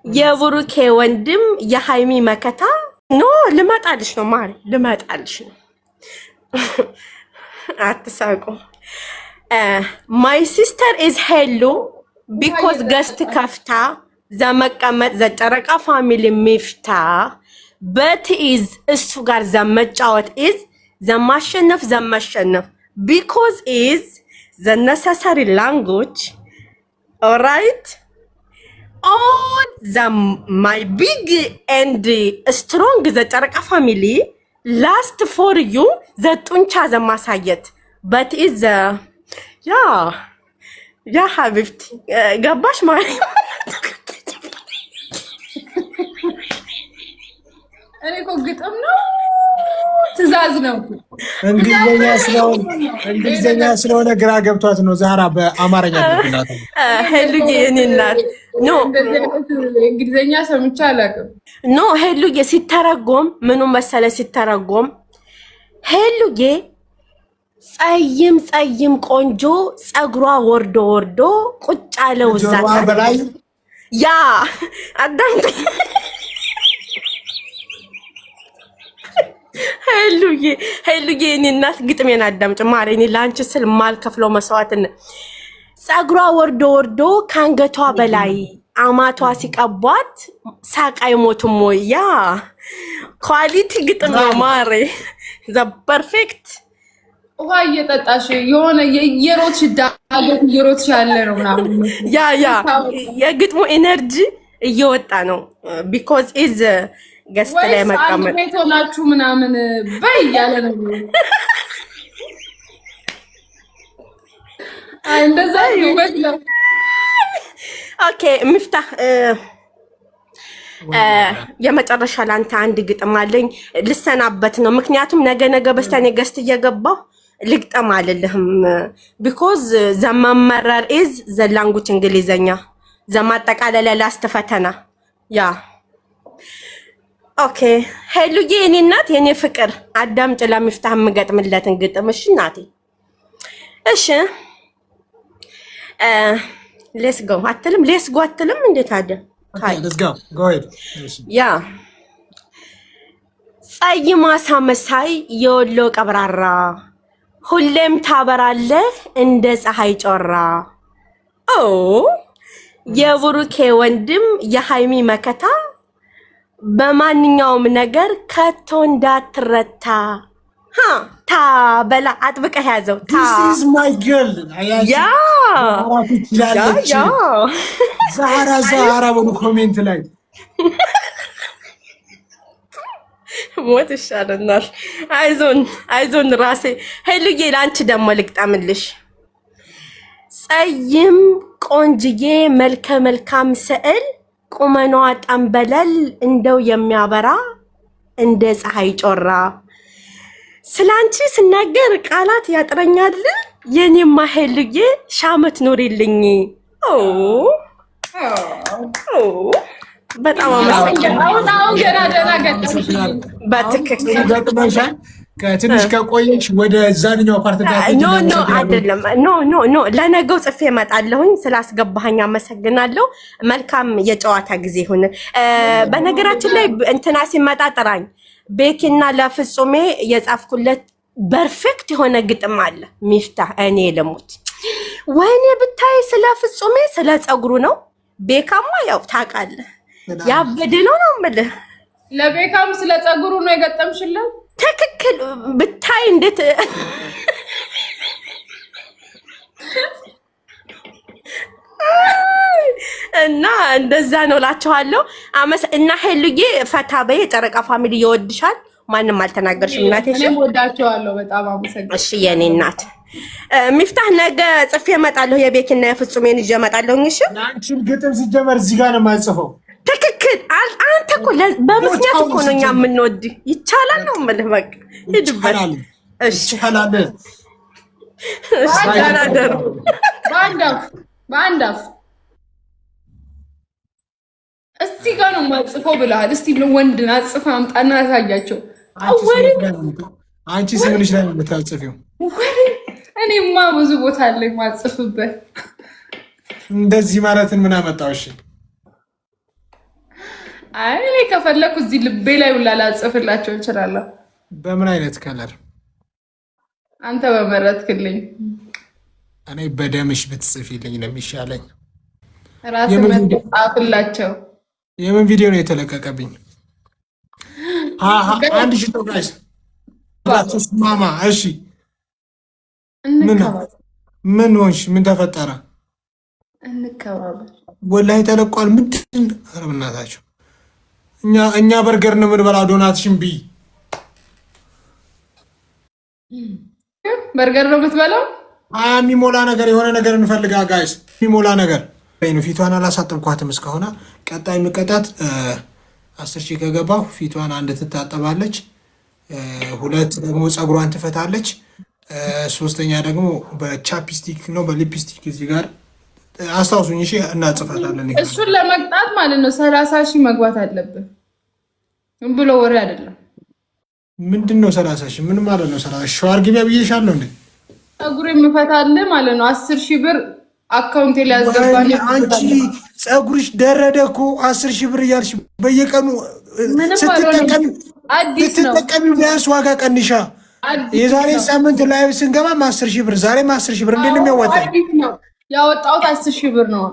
የብሩኬ ወንድም የሃይሚ መከታ ኖ ልመጣልሽ ነው ማሪ ልመጣልሽ ነው አትሳቁ my sister is hello because guest ከፍታ ዘመቀመጥ ዘጨረቃ ፋሚሊ ሚፍታ but is እሱ ጋር ዘመጫወት is ዘማሸነፍ because is the necessary language alright all my big and strong the ጨረቃ family last for you the ጡንቻ ዘማሳየት but is the yeah حبيبتي ገባሽ ማለት እኔ እኮ ግጥም ነው ትእዛዝ ነው እንግሊዘኛ ስለሆነ ግራ ገብቷት ነው ዛራ በአማርኛ ደግናት ሄሉዬ እኔ እናት ኖ እንግሊዘኛ ሰምቼ አላውቅም ኖ ሄሉዬ ሲተረጎም ምኑ መሰለ ሲተረጎም ሄሉዬ ጸይም ቆንጆ ጸጉሯ ወርዶ ቁጭ አለው ዛታ ያ አዳምጥ ሄሉዬ እኔ እናት ግጥሜን አዳምጭ ማሬ ላንቺ ስል ማልከፍለው መስዋዕትን ጸጉሯ ወርዶ ካንገቷ በላይ አማቷ ሲቀቧት ሳቃይ ሞቱም ያ ኳሊቲ ግጥም ማሬ ዘ ፐርፌክት ውሃ እየጠጣሽ የሆነ የሮትሽ ዳገት የሮትሽ ያለ ነው ምናምን ያ የግጥሙ ኤነርጂ እየወጣ ነው because is ገስት ላይ መቀመጥ ወይ ቶላችሁ ምናምን በይ ያለ ነው እንደዛ ይወጣ ኦኬ ሚፍታህ የመጨረሻ ላንተ አንድ ግጥም አለኝ ልሰናበት ነው ምክንያቱም ነገ በስተኔ ገስት እየገባው ልግጠም አልልህም because ዘመመረር is ዘላንጉች እንግሊዘኛ ዘማጠቃለለ ላስት ፈተና ያ ኦኬ ሄሉዬ እኔ እናት የኔ ፍቅር አዳምጭ ለሚፍታህ የምገጥምለትን ግጥም እሺ እናቴ እሺ ሌትስ ጎ አትልም እንዴት አደ let's go ahead ያ ጸይማሳ መሳይ የወሎ ቀብራራ ሁሌም ታበራለህ እንደ ፀሐይ ጮራ ኦ የብሩኬ ወንድም የሃይሚ መከታ በማንኛውም ነገር ከቶ እንዳትረታ በላ አጥብቀህ ያዘው this is my girl ያ ዛራ በሉ ኮሜንት ላይ ሞት ይሻለናል አይዞን ራሴ ሄሉዬ ላንቺ ደሞ ልግጠምልሽ ጸይም ቆንጅዬ መልካም ስዕል ቁመኗ ጠንበለል እንደው የሚያበራ እንደ ፀሐይ ጮራ ስላንቺ ስናገር ቃላት ያጥረኛል የኔማ ሄሉዬ ሻመት ኖሪልኝ በጣም አመሰግናለሁ ገና ገጠምሽ በትክክል ገጥመሻል ከትንሽ ከቆየሽ ወደ ዛኛው ፓርት ጋር ኖ አይደለም ኖ ለነገው ጽፌ እመጣለሁኝ ስላስገባኸኝ አመሰግናለሁ መልካም የጨዋታ ጊዜ ይሁን በነገራችን ላይ እንትና ሲመጣ ጥራኝ ቤኪና ለፍጹሜ የጻፍኩለት ፐርፌክት የሆነ ግጥም አለ ሚፍታህ እኔ ልሙት ወይኔ ብታይ ስለ ፍጹሜ ስለ ጸጉሩ ነው ቤካማ ያው ታውቃለህ ያበደ ነው የምልህ ለቤካም ስለ ጸጉሩ ነው የገጠምሽለት ትክክል ብታይ እንዴት እና እንደዛ ነው ላችኋለሁ እና ሄሉዬ ፈታ በይ ጨረቃ ፋሚሊ ይወድሻል ማንንም አልተናገርሽም እናቴ እኔም ወዳቸዋለሁ በጣም አመሰግናለሁ እሺ የኔ እናት ሚፍታህ ነገ ጽፌ እመጣለሁ የቤኪና የፍጹሜን ይዤ እመጣለሁ እሺ አንቺን ግጥም ሲጀመር እዚህ ጋር ነው የማልጽፈው ትክክል አንተ እኮ በምክንያት እኮ ነው እኛ የምንወድ ይቻላል ነው የምልህ በቃ ሂድበት እሺ ይቻላል አዳራደሩ በአንዳፍ እስቲ ጋር ነው የማልጽፈው ብለሃል እስቲ ወንድን አጽፋ አምጣና ያሳያቸው አንቺ ስምንሽ ላይ ነው የምታጽፊው እኔማ ብዙ ቦታ አለ የማጽፍበት እንደዚህ ማለትን ምን አመጣው እሺ አይ እኔ ከፈለኩ እዚህ ልቤ ላይ ሁላ ላጽፍላቸው እችላለሁ። በምን አይነት ከለር? አንተ በመረጥክልኝ። እኔ በደምሽ ብትጽፊልኝ ነው የሚሻለኝ። ራስ መጣፍላቸው። የምን ቪዲዮ ነው የተለቀቀብኝ? አንድ ሺህ ጋይስ ማማ። እሺ ምን ሆንሽ? ምን ተፈጠረ? እንከባበር። ወላሂ ተለቋል። ምንድን ነው? ኧረ በእናታችሁ እኛ በርገር ነው የምንበላው። ዶናትሽን ብይ። በርገር ነው የምትበላው? የሚሞላ ነገር የሆነ ነገር እንፈልጋ ጋይስ። የሚሞላ ነገር ፊቷን አላሳጠብኳትም እስካሁን። ቀጣይ ምቀጣት 10 ሺህ ከገባሁ ፊቷን 1 ትታጠባለች፣ 2 ደግሞ ፀጉሯን ትፈታለች፣ 3ኛ ደግሞ በቻፕስቲክ ነው በሊፕስቲክ እዚህ ጋር አስታውሱኝ። እሺ እናጽፋታለን። እሱን ለመቅጣት ማለት ነው 30 ሺህ መግባት አለብን ብሎ ወሬ አይደለም። ምንድን ነው 30 ሺህ? ምን ማለት ነው 30 ሺህ? ሸዋር ግቢያ ብዬሻለሁ እንዴ? ፀጉር የምፈታልህ ማለት ነው 10 ሺህ ብር አካውንቴ ላይ ያስገባልኝ። አንቺ ፀጉርሽ ደረደ እኮ 10 ሺህ ብር እያልሽ በየቀኑ ስትጠቀሚ ቢያንስ ዋጋ ቀንሻ። የዛሬ ሳምንት ላይቭ ስንገባም 10 ሺህ ብር፣ ዛሬም 10 ሺህ ብር። እንዴት ነው የሚያወጣኝ? ያወጣሁት 10 ሺህ ብር ነው።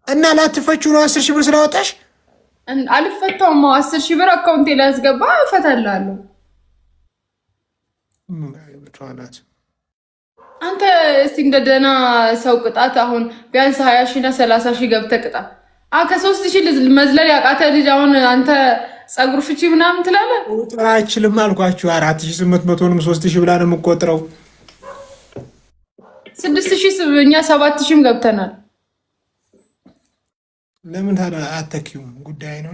እና ላትፈችው ነው 10 ሺህ ብር ስላወጣሽ? አልፈታውም። 10 ሺህ ብር አካውንቴ ላይ ያስገባ እፈታልሃለሁ። አንተ እስቲ እንደ ደህና ሰው ቅጣት። አሁን ቢያንስ 20 ሺህ እና 30 ሺህ ገብተህ ቅጣ። ከ3 ሺህ መዝለል ያቃተ ልጅ አሁን አንተ ፀጉር ፍቺ ምናምን ትላለህ? ቁጥር አይችልም አልኳችሁ። 4800ንም 3000 ብላ ነው የምቆጥረው። 6000 እኛ 7000ም ገብተናል። ለምን ታዲያ አተኪውም? ጉዳይ ነው።